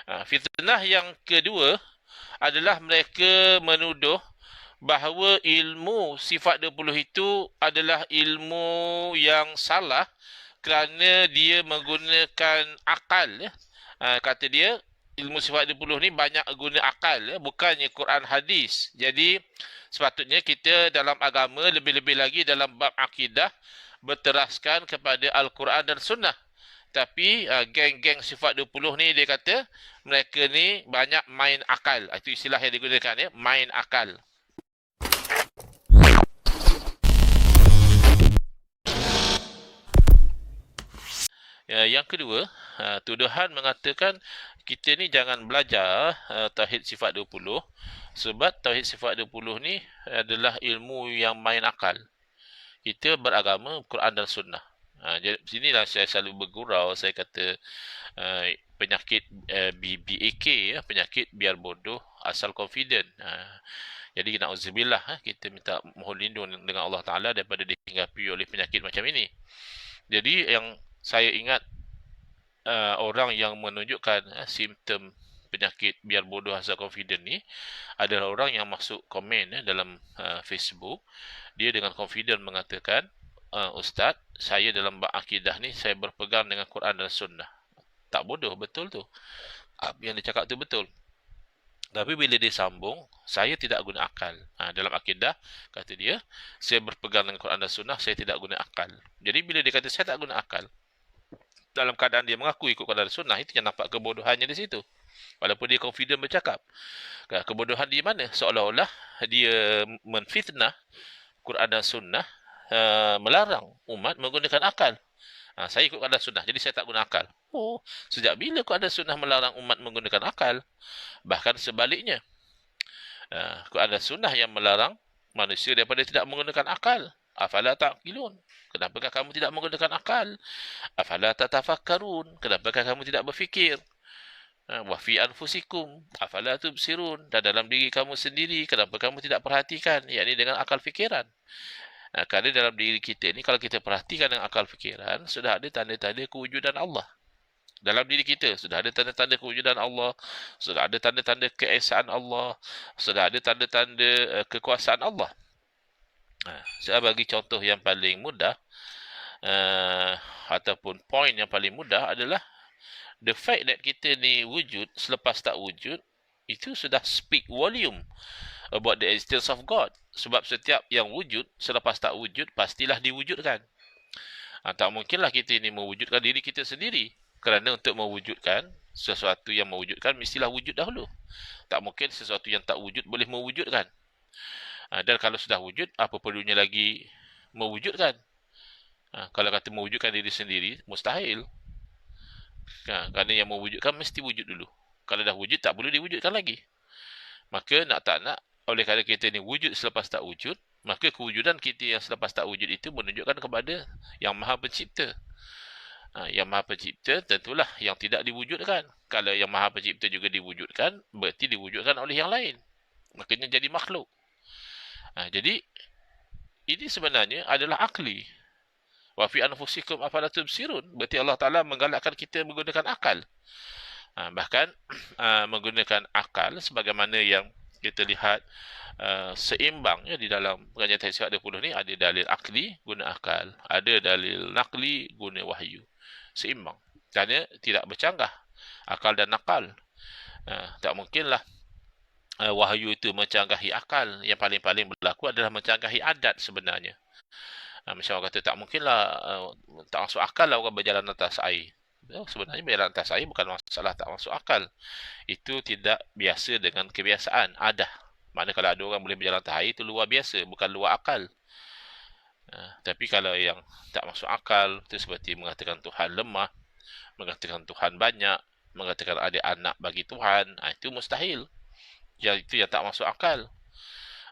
Fitnah yang kedua adalah mereka menuduh bahawa ilmu sifat 20 itu adalah ilmu yang salah kerana dia menggunakan akal ya. Kata dia ilmu sifat 20 ni banyak guna akal ya, bukannya Quran hadis. Jadi sepatutnya kita dalam agama lebih-lebih lagi dalam bab akidah berteraskan kepada Al-Quran dan Sunnah. Tapi geng-geng sifat 20 ni dia kata mereka ni banyak main akal. Itu istilah yang digunakan ya, main akal. Ya, yang kedua, tuduhan mengatakan kita ni jangan belajar tauhid sifat 20 sebab tauhid sifat 20 ni adalah ilmu yang main akal. Kita beragama Quran dan Sunnah. Jadi sinilah saya selalu bergurau, saya kata penyakit BAK ya, penyakit biar bodoh asal confident. Jadi na'udzubillah, kita minta mohon lindung dengan Allah Taala daripada dihinggapi oleh penyakit macam ini. Jadi yang saya ingat orang yang menunjukkan simptom penyakit biar bodoh asal confident ni adalah orang yang masuk komen dalam Facebook. Dia dengan confident mengatakan, Ustaz, saya dalam bab akidah ni saya berpegang dengan Quran dan Sunnah. Tak bodoh, betul tu. Yang dia cakap tu betul. Tapi bila dia sambung, saya tidak guna akal. Dalam akidah, kata dia, saya berpegang dengan Quran dan Sunnah, saya tidak guna akal. Jadi bila dia kata saya tak guna akal, dalam keadaan dia mengaku ikut Quran dan Sunnah, itu yang nampak kebodohannya di situ. Walaupun dia confident bercakap. Kebodohan di mana? Seolah-olah dia menfitnah Quran dan Sunnah, melarang umat menggunakan akal. Saya ikut Quran dan Sunnah, jadi saya tak guna akal. Oh, sejak bila Quran dan Sunnah melarang umat menggunakan akal? Bahkan sebaliknya, Quran dan Sunnah yang melarang manusia daripada tidak menggunakan akal. Afala ta'qilun? Kenapakah kamu tidak menggunakan akal? Afala tatafakkarun? Kenapakah kamu tidak berfikir? Wa fi anfusikum afala tubsirun? Dan dalam diri kamu sendiri, kenapa kamu tidak perhatikan? Yakni dengan akal fikiran. Kerana dalam diri kita ni, kalau kita perhatikan dengan akal fikiran, sudah ada tanda-tanda kewujudan Allah. Dalam diri kita sudah ada tanda-tanda kewujudan Allah, sudah ada tanda-tanda keesaan Allah, sudah ada tanda-tanda kekuasaan Allah. Saya bagi contoh yang paling mudah, ataupun poin yang paling mudah adalah the fact that kita ni wujud selepas tak wujud, itu sudah speak volume about the existence of God. Sebab setiap yang wujud selepas tak wujud pastilah diwujudkan. Tak mungkinlah kita ini mewujudkan diri kita sendiri. Kerana untuk mewujudkan sesuatu yang mewujudkan mestilah wujud dahulu. Tak mungkin sesuatu yang tak wujud boleh mewujudkan. Dan kalau sudah wujud, apa perlunya lagi mewujudkan? Kalau kata mewujudkan diri sendiri, mustahil. Kerana yang mewujudkan mesti wujud dulu. Kalau dah wujud, tak perlu diwujudkan lagi. Maka nak tak nak, oleh kerana kita ni wujud selepas tak wujud, maka kewujudan kita yang selepas tak wujud itu menunjukkan kepada Yang Maha Pencipta. Yang Maha Pencipta tentulah yang tidak diwujudkan. Kalau Yang Maha Pencipta juga diwujudkan, berarti diwujudkan oleh yang lain. Makanya jadi makhluk. Jadi ini sebenarnya adalah akli. Wa fi anfusikum afala tubsirun. Berarti Allah Taala menggalakkan kita menggunakan akal. Bahkan menggunakan akal sebagaimana yang kita lihat seimbang ya, di dalam pengajian tauhid sifat 20 ni ada dalil akli guna akal, ada dalil nakli guna wahyu. Seimbang. Kerana tidak bercanggah akal dan nakal. Tak mungkinlah wahyu itu mencanggahi akal. Yang paling-paling berlaku adalah mencanggahi adat sebenarnya. Macam orang kata tak mungkinlah, tak masuk akal lah orang berjalan atas air. Sebenarnya berjalan atas air bukan masalah tak masuk akal. Itu tidak biasa dengan kebiasaan, adah. Mana kalau ada orang boleh berjalan atas air, itu luar biasa, bukan luar akal. Tapi kalau yang tak masuk akal, itu seperti mengatakan Tuhan lemah, mengatakan Tuhan banyak, mengatakan ada anak bagi Tuhan, itu mustahil. Itu yang tak masuk akal.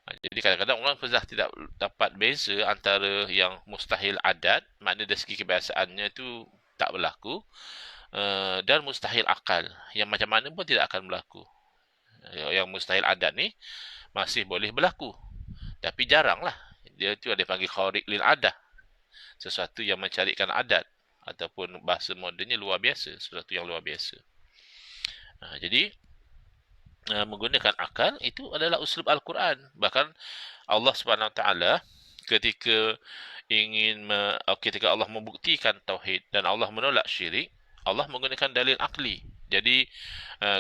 Jadi kadang-kadang orang sudah tidak dapat beza antara yang mustahil adat, maknanya dari segi kebiasaannya itu tak berlaku, dan mustahil akal, yang macam mana pun tidak akan berlaku. Yang mustahil adat ni masih boleh berlaku, tapi jaranglah. Dia itu ada panggil khariq lil adah, sesuatu yang mencarikan adat, ataupun bahasa modennya luar biasa, sesuatu yang luar biasa. Jadi menggunakan akal itu adalah uslub Al-Quran. Bahkan Allah Subhanahu Wa Taala ketika ketika Allah membuktikan tauhid dan Allah menolak syirik, Allah menggunakan dalil akli. Jadi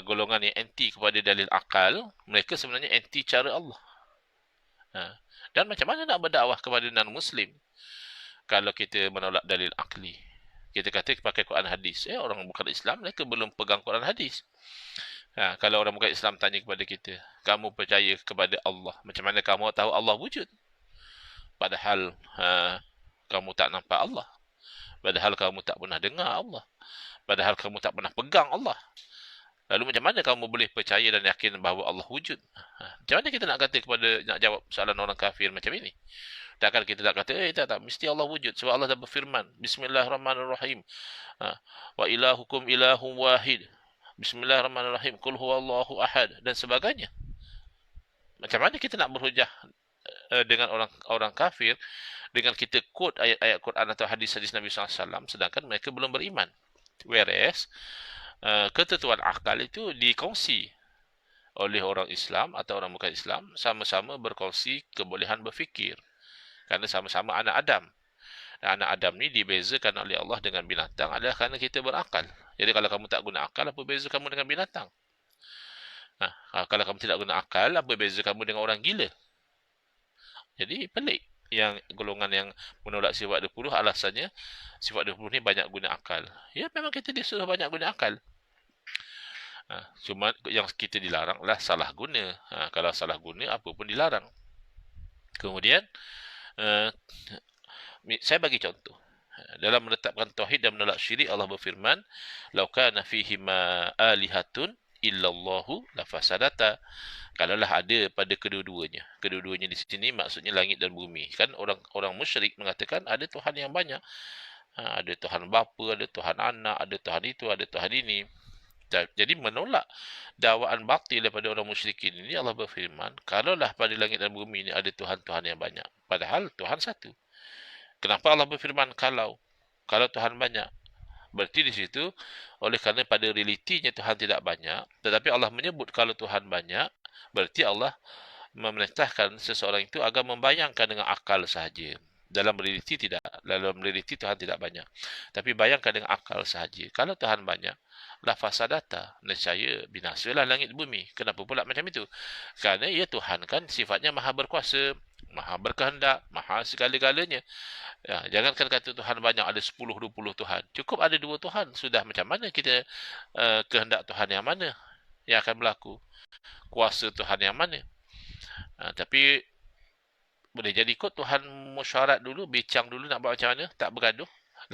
golongan yang anti kepada dalil akal, mereka sebenarnya anti cara Allah. Dan macam mana nak berdakwah kepada non-Muslim kalau kita menolak dalil akli? Kita kata pakai Quran hadis. Orang bukan Islam, mereka belum pegang Quran hadis. Kalau orang bukan Islam tanya kepada kita, kamu percaya kepada Allah, macam mana kamu tahu Allah wujud? Padahal kamu tak nampak Allah. Padahal kamu tak pernah dengar Allah. Padahal kamu tak pernah pegang Allah. Lalu macam mana kamu boleh percaya dan yakin bahawa Allah wujud? Macam mana kita nak kata nak jawab soalan orang kafir macam ini? Takkan kita nak kata, tak, mesti Allah wujud. Sebab Allah dah berfirman, Bismillahirrahmanirrahim. Wa ilahukum ilahum wahid. Bismillahirrahmanirrahim. Qul huwallahu ahad. Dan sebagainya. Macam mana kita nak berhujah dengan orang kafir dengan kita quote ayat-ayat Quran atau hadis-hadis Nabi SAW, sedangkan mereka belum beriman. Whereas ketentuan akal itu dikongsi oleh orang Islam atau orang bukan Islam, sama-sama berkongsi kebolehan berfikir kerana sama-sama anak Adam. Dan anak Adam ni dibezakan oleh Allah dengan binatang adalah kerana kita berakal. Jadi kalau kamu tak guna akal, apa beza kamu dengan binatang? Kalau kamu tidak guna akal, apa beza kamu dengan orang gila? Jadi pelik yang golongan yang menolak sifat 20, alasannya sifat 20 ni banyak guna akal. Ya, memang kita disuruh banyak guna akal. Cuma yang kita dilarang adalah salah guna. Kalau salah guna, apa pun dilarang. Kemudian saya bagi contoh. Dalam menetapkan tauhid dan menolak syirik, Allah berfirman, "Lau kana fihima alihatun illallahu lafasadata." Kalaulah ada pada kedua-duanya. Kedua-duanya di sini maksudnya langit dan bumi. Kan orang musyrik mengatakan ada Tuhan yang banyak. Ada Tuhan bapa, ada Tuhan anak, ada Tuhan itu, ada Tuhan ini. Jadi menolak dakwaan batil daripada orang musyrikin ini, Allah berfirman, kalaulah pada langit dan bumi ini ada Tuhan-Tuhan yang banyak. Padahal Tuhan satu. Kenapa Allah berfirman kalau Tuhan banyak? Berarti di situ oleh kerana pada realitinya Tuhan tidak banyak, tetapi Allah menyebut kalau Tuhan banyak, berarti Allah memerintahkan seseorang itu agar membayangkan dengan akal sahaja. Dalam realiti tidak. Dalam realiti Tuhan tidak banyak. Tapi bayangkan dengan akal sahaja. Kalau Tuhan banyak, la fasadata, nescaya binasalah langit bumi. Kenapa pula macam itu? Kerana ia Tuhan kan sifatnya maha berkuasa, maha berkehendak, maha segala-galanya. Jangankan kata Tuhan banyak, ada 10-20 Tuhan. Cukup ada 2 Tuhan. Sudah macam mana kita kehendak Tuhan yang mana yang akan berlaku? Kuasa Tuhan yang mana? Tapi boleh jadi kot Tuhan musyarat dulu, bincang dulu nak buat macam mana, tak bergaduh.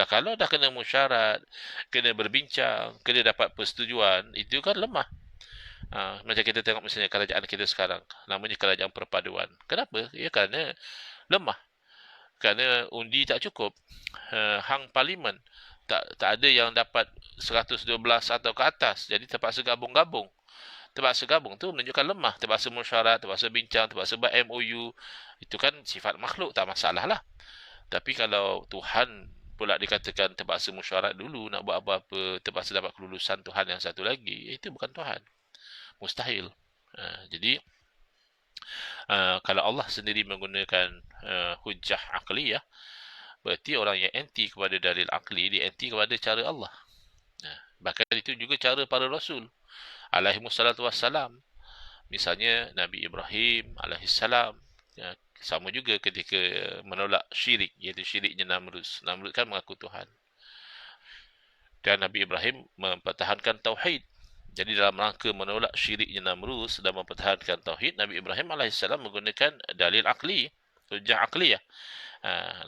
Kalau dah kena musyarat, kena berbincang, kena dapat persetujuan, itu kan lemah. Macam kita tengok misalnya kerajaan kita sekarang, namanya kerajaan perpaduan. Kenapa? Ya kerana lemah. Kerana undi tak cukup. Hang parlimen tak ada yang dapat 112 atau ke atas. Jadi terpaksa gabung-gabung. Terpaksa gabung tu menunjukkan lemah. Terpaksa musyarat, terpaksa bincang, terpaksa buat MOU. Itu kan sifat makhluk, tak masalah lah. Tapi kalau Tuhan pula dikatakan terpaksa musyarat dulu nak buat apa-apa, terpaksa dapat kelulusan Tuhan yang satu lagi, itu bukan Tuhan. Mustahil. Jadi kalau Allah sendiri menggunakan hujjah akliyah, berarti orang yang anti kepada dalil akli, dia anti kepada cara Allah. Bahkan itu juga cara para Rasul alaihimussalatu wassalam. Misalnya Nabi Ibrahim alaihissalam, sama juga ketika menolak syirik, iaitu syiriknya Namrud. Namrud kan mengaku Tuhan. Dan Nabi Ibrahim mempertahankan tauhid. Jadi dalam rangka menolak syiriknya Namrud dan mempertahankan tauhid, Nabi Ibrahim alaihissalam menggunakan dalil akli, hujjah akliyah.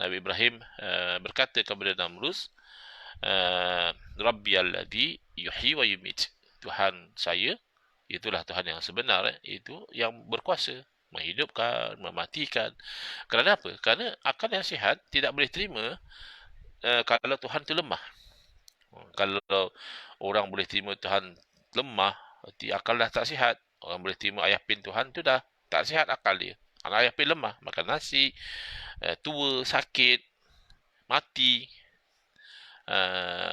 Nabi Ibrahim berkata kepada Namrud, Rabbi alladhi yuhyi wa yumit. Tuhan saya, itulah Tuhan yang sebenar, itu yang berkuasa menghidupkan, mematikan. Kerana apa? Kerana akal yang sihat tidak boleh terima kalau Tuhan itu lemah. Kalau orang boleh terima Tuhan lemah, berarti akal dah tak sihat. Orang boleh terima ayah pin Tuhan tu dah tak sihat akal dia. Ayah pin lemah, makan nasi, tua, sakit, mati.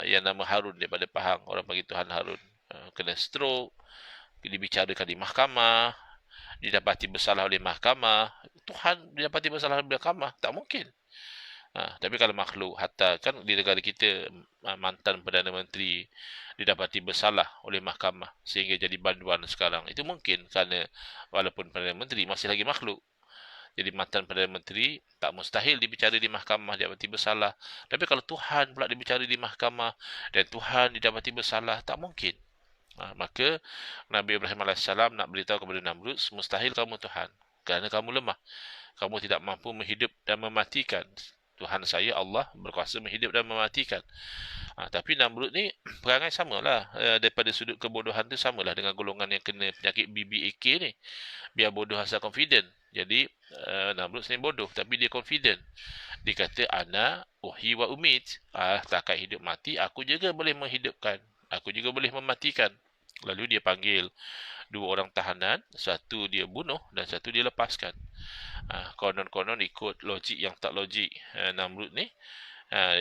Yang nama Harun daripada Pahang, orang panggil Tuhan Harun. kena stroke, dibicarakan di mahkamah, didapati bersalah oleh mahkamah. Tuhan didapati bersalah oleh mahkamah, tak mungkin. Tapi kalau makhluk, hatta kan di negara kita, mantan Perdana Menteri didapati bersalah oleh mahkamah sehingga jadi banduan sekarang. Itu mungkin kerana walaupun Perdana Menteri masih lagi makhluk. Jadi mantan Perdana Menteri tak mustahil dibicara di mahkamah didapati bersalah. Tapi kalau Tuhan pula dibicara di mahkamah dan Tuhan didapati bersalah, tak mungkin. Maka Nabi Ibrahim AS nak beritahu kepada Namrud, mustahil kamu Tuhan, kerana kamu lemah. Kamu tidak mampu menghidup dan mematikan. Tuhan saya Allah berkuasa menghidup dan mematikan. Tapi Namrud ni perangai samalah, daripada sudut kebodohan tu samalah dengan golongan yang kena penyakit BBAK ni. Biar bodoh asal confident. Jadi Namrud sebenarnya bodoh tapi dia confident. Dia kata ana uhyi wa umit. Takat hidup mati aku juga boleh menghidupkan. Aku juga boleh mematikan. Lalu dia panggil dua orang tahanan, satu dia bunuh dan satu dia lepaskan. Konon-konon ikut logik yang tak logik Namrud ni,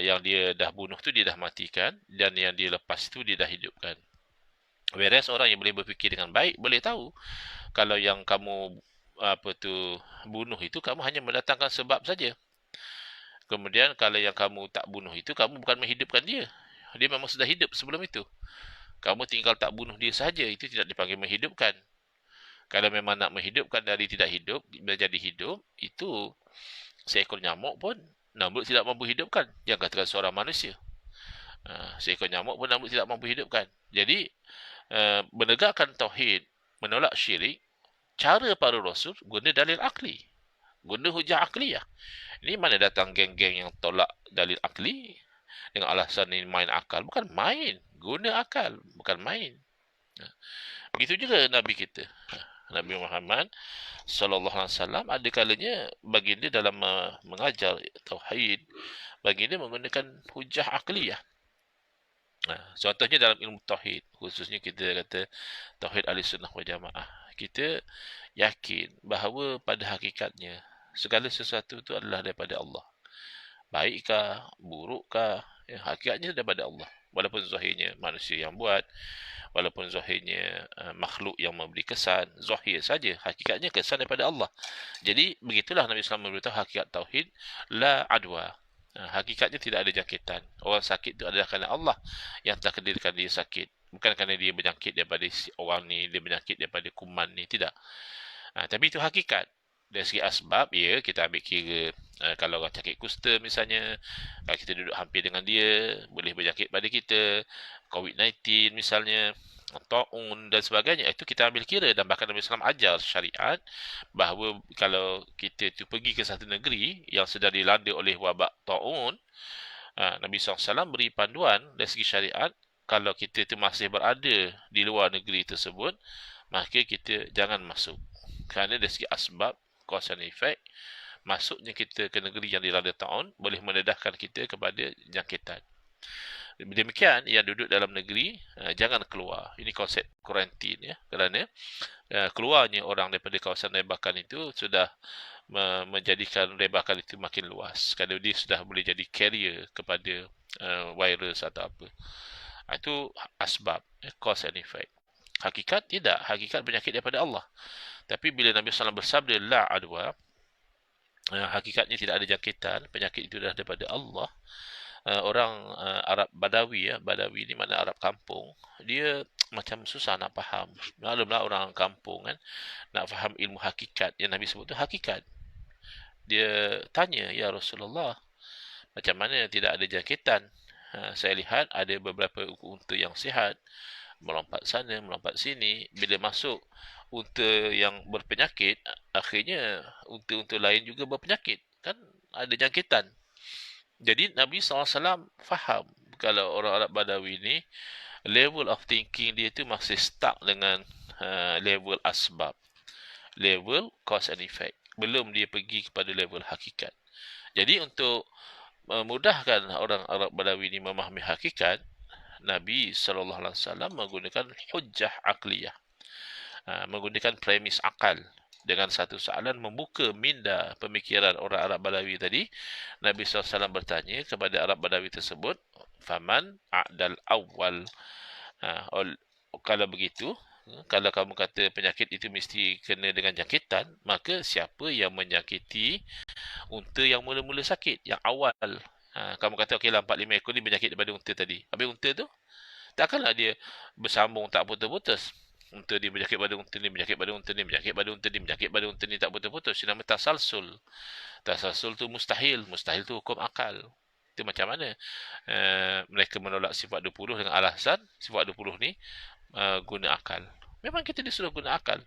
yang dia dah bunuh tu dia dah matikan dan yang dia lepas tu dia dah hidupkan. Whereas orang yang boleh berfikir dengan baik boleh tahu kalau yang kamu bunuh itu kamu hanya mendatangkan sebab saja. Kemudian kalau yang kamu tak bunuh itu kamu bukan menghidupkan dia. Dia memang sudah hidup sebelum itu. Kamu tinggal tak bunuh dia saja, itu tidak dipanggil menghidupkan. Kalau memang nak menghidupkan dari tidak hidup menjadi hidup, itu seekor nyamuk pun Namrud tidak mampu hidupkan. Yang katakan seorang manusia. Seekor nyamuk pun Namrud tidak mampu hidupkan. Jadi, menegakkan tauhid, menolak syirik, cara para rasul guna dalil akli. Guna hujah akliyah. Ini mana datang geng-geng yang tolak dalil akli dengan alasan ini main akal. Bukan main. Guna akal. Bukan main. Begitu juga Nabi kita. Nabi Muhammad sallallahu alaihi wasallam ada kalanya baginda dalam mengajar tauhid, baginda menggunakan hujah akliyah. Contohnya dalam ilmu tauhid, khususnya kita kata tauhid ahli-sunnah wal jamaah. Kita yakin bahawa pada hakikatnya segala sesuatu itu adalah daripada Allah. Baikkah, burukkah, hakikatnya daripada Allah. Walaupun zahirnya manusia yang buat, walaupun zahirnya makhluk yang memberi kesan, zahir saja, hakikatnya kesan daripada Allah. Jadi begitulah Nabi SAW memberitahu hakikat tauhid, la adwa. Hakikatnya tidak ada jangkitan. Orang sakit itu adalah kerana Allah yang takdirkan dia sakit. Bukan kerana dia berjangkit daripada orang ni, dia berjangkit daripada kuman ni, tidak. Tapi itu hakikat. Dari segi asbab, ya, kita ambil kira kalau orang sakit kusta misalnya, kalau kita duduk hampir dengan dia, boleh berjangkit pada kita. COVID-19 misalnya, taun dan sebagainya, itu kita ambil kira. Dan bahkan Nabi SAW ajar syariat bahawa kalau kita tu pergi ke satu negeri yang sedang dilanda oleh wabak taun, Nabi SAW beri panduan dari segi syariat, kalau kita tu masih berada di luar negeri tersebut, maka kita jangan masuk. Kerana dari segi asbab, cause and effect, masuknya kita ke negeri yang dilanda taun boleh mendedahkan kita kepada jangkitan. Demikian yang duduk dalam negeri jangan keluar. Ini konsep kuarantin, ya, kerana keluarnya orang daripada kawasan rebakan itu sudah menjadikan rebakan itu makin luas, kerana dia sudah boleh jadi carrier kepada virus atau apa. Itu asbab, cause and effect. Hakikat tidak, hakikat penyakit daripada Allah. Tapi bila Nabi SAW bersabda la adwa, hakikatnya tidak ada jangkitan, penyakit itu adalah daripada Allah. Orang Arab Badawi, ya, Badawi ni makna Arab kampung, dia macam susah nak faham. Maklumlah orang kampung kan, nak faham ilmu hakikat yang Nabi sebut tu hakikat. Dia tanya, ya Rasulullah, macam mana tidak ada jangkitan? Saya lihat ada beberapa unta yang sihat, melompat sana, melompat sini. Bila masuk unta yang berpenyakit, akhirnya unta-unta lain juga berpenyakit. Kan ada jangkitan. Jadi Nabi SAW faham kalau orang Arab Badawi ni, level of thinking dia tu masih stuck dengan level asbab. Level cause and effect. Belum dia pergi kepada level hakikat. Jadi untuk memudahkan orang Arab Badawi ni memahami hakikat, Nabi SAW menggunakan hujjah akliyah. Menggunakan premis akal. Dengan satu soalan membuka minda pemikiran orang Arab Badawi tadi. Nabi SAW bertanya kepada Arab Badawi tersebut, faman a'dal awal, kalau begitu, kalau kamu kata penyakit itu mesti kena dengan jangkitan, maka siapa yang menyakiti unta yang mula-mula sakit, yang awal? Kamu kata okeylah 4-5 ekor ni berjangkit daripada unta tadi. Habis unta tu takkanlah dia bersambung tak putus-putus. Unta ni berjangkit pada unta ni, berjangkit pada unta ni, berjangkit pada unta ni, berjangkit pada unta ni tak putus-putus. Ini nama tasalsul. Tasalsul tu mustahil. Mustahil tu hukum akal. Itu macam mana? Mereka menolak sifat 20 dengan alasan sifat 20 ni guna akal. Memang kita disuruh guna akal.